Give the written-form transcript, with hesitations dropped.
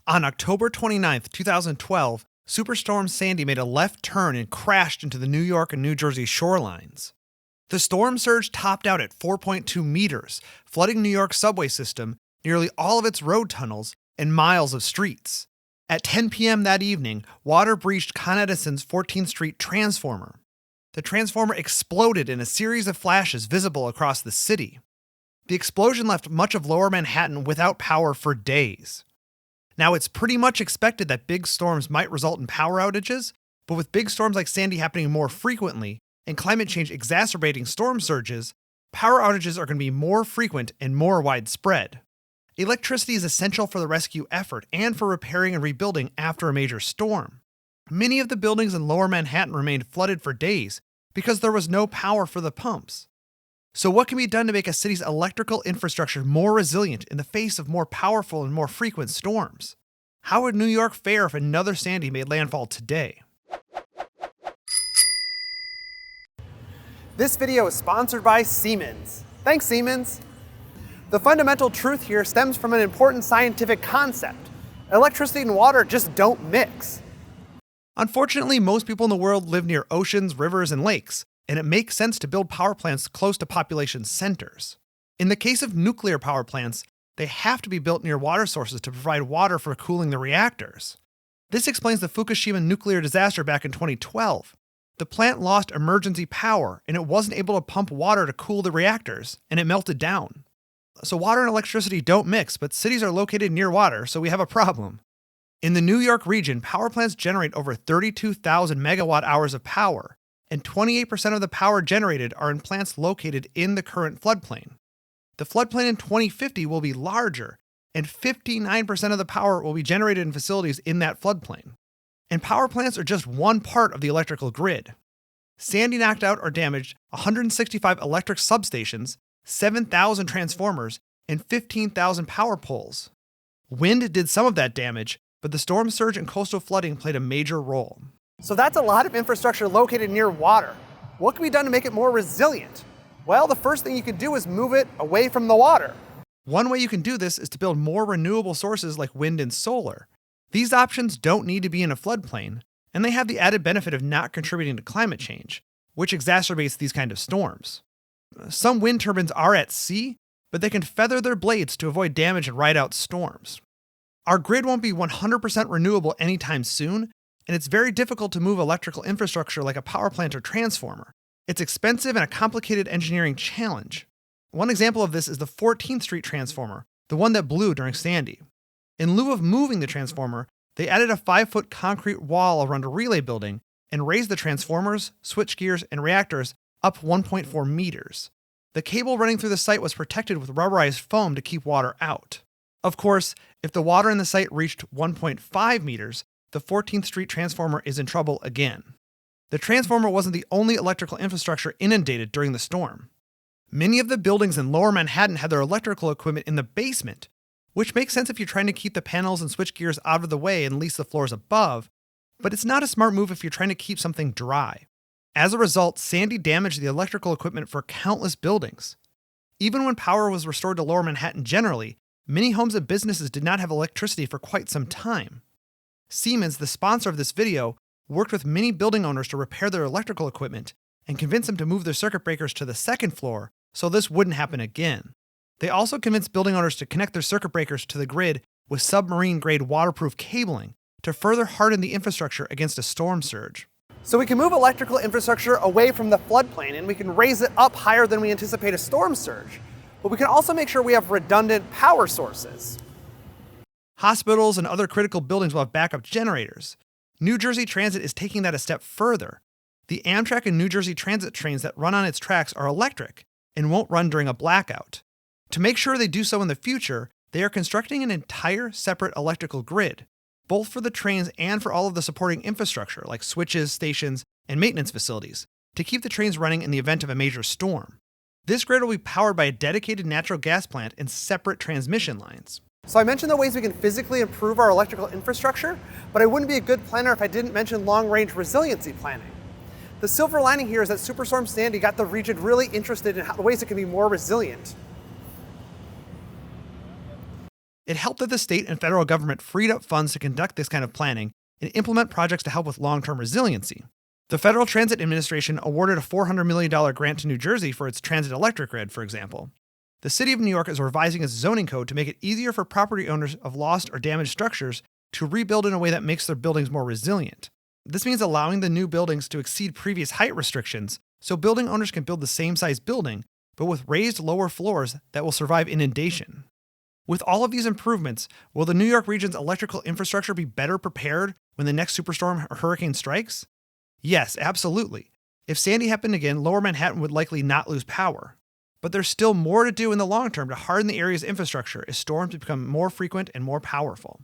On October 29, 2012, Superstorm Sandy made a left turn and crashed into the New York and New Jersey shorelines. The storm surge topped out at 4.2 meters, flooding New York's subway system, nearly all of its road tunnels, and miles of streets. At 10 p.m. that evening, water breached Con Edison's 14th Street transformer. The transformer exploded in a series of flashes visible across the city. The explosion left much of Lower Manhattan without power for days. Now, it's pretty much expected that big storms might result in power outages, but with big storms like Sandy happening more frequently and climate change exacerbating storm surges, power outages are going to be more frequent and more widespread. Electricity is essential for the rescue effort and for repairing and rebuilding after a major storm. Many of the buildings in Lower Manhattan remained flooded for days because there was no power for the pumps. So what can be done to make a city's electrical infrastructure more resilient in the face of more powerful and more frequent storms? How would New York fare if another Sandy made landfall today? This video is sponsored by Siemens. Thanks, Siemens. The fundamental truth here stems from an important scientific concept. Electricity and water just don't mix. Unfortunately, most people in the world live near oceans, rivers, and lakes, and it makes sense to build power plants close to population centers. In the case of nuclear power plants, they have to be built near water sources to provide water for cooling the reactors. This explains the Fukushima nuclear disaster back in 2012. The plant lost emergency power, and it wasn't able to pump water to cool the reactors, and it melted down. So water and electricity don't mix, but cities are located near water, so we have a problem. In the New York region, power plants generate over 32,000 megawatt hours of power, and 28% of the power generated are in plants located in the current floodplain. The floodplain in 2050 will be larger, and 59% of the power will be generated in facilities in that floodplain. And power plants are just one part of the electrical grid. Sandy knocked out or damaged 165 electric substations, 7,000 transformers, and 15,000 power poles. Wind did some of that damage, but the storm surge and coastal flooding played a major role. So that's a lot of infrastructure located near water. What can be done to make it more resilient? Well, the first thing you can do is move it away from the water. One way you can do this is to build more renewable sources like wind and solar. These options don't need to be in a floodplain, and they have the added benefit of not contributing to climate change, which exacerbates these kind of storms. Some wind turbines are at sea, but they can feather their blades to avoid damage and ride out storms. Our grid won't be 100% renewable anytime soon, and it's very difficult to move electrical infrastructure like a power plant or transformer. It's expensive and a complicated engineering challenge. One example of this is the 14th Street transformer, the one that blew during Sandy. In lieu of moving the transformer, they added a 5-foot concrete wall around a relay building and raised the transformers, switchgears, and reactors up 1.4 meters. The cable running through the site was protected with rubberized foam to keep water out. Of course, if the water in the site reached 1.5 meters, the 14th Street transformer is in trouble again. The transformer wasn't the only electrical infrastructure inundated during the storm. Many of the buildings in Lower Manhattan had their electrical equipment in the basement, which makes sense if you're trying to keep the panels and switchgears out of the way and lease the floors above, but it's not a smart move if you're trying to keep something dry. As a result, Sandy damaged the electrical equipment for countless buildings. Even when power was restored to Lower Manhattan generally, many homes and businesses did not have electricity for quite some time. Siemens, the sponsor of this video, worked with many building owners to repair their electrical equipment and convince them to move their circuit breakers to the second floor so this wouldn't happen again. They also convinced building owners to connect their circuit breakers to the grid with submarine-grade waterproof cabling to further harden the infrastructure against a storm surge. So we can move electrical infrastructure away from the floodplain and we can raise it up higher than we anticipate a storm surge. But we can also make sure we have redundant power sources. Hospitals and other critical buildings will have backup generators. New Jersey Transit is taking that a step further. The Amtrak and New Jersey Transit trains that run on its tracks are electric and won't run during a blackout. To make sure they do so in the future, they are constructing an entire separate electrical grid, both for the trains and for all of the supporting infrastructure like switches, stations, and maintenance facilities, to keep the trains running in the event of a major storm. This grid will be powered by a dedicated natural gas plant and separate transmission lines. So I mentioned the ways we can physically improve our electrical infrastructure, but I wouldn't be a good planner if I didn't mention long-range resiliency planning. The silver lining here is that Superstorm Sandy got the region really interested in the ways it can be more resilient. It helped that the state and federal government freed up funds to conduct this kind of planning and implement projects to help with long-term resiliency. The Federal Transit Administration awarded a $400 million grant to New Jersey for its transit electric grid, for example. The city of New York is revising its zoning code to make it easier for property owners of lost or damaged structures to rebuild in a way that makes their buildings more resilient. This means allowing the new buildings to exceed previous height restrictions, so building owners can build the same size building, but with raised lower floors that will survive inundation. With all of these improvements, will the New York region's electrical infrastructure be better prepared when the next superstorm or hurricane strikes? Yes, absolutely. If Sandy happened again, Lower Manhattan would likely not lose power. But there's still more to do in the long term to harden the area's infrastructure as storms become more frequent and more powerful.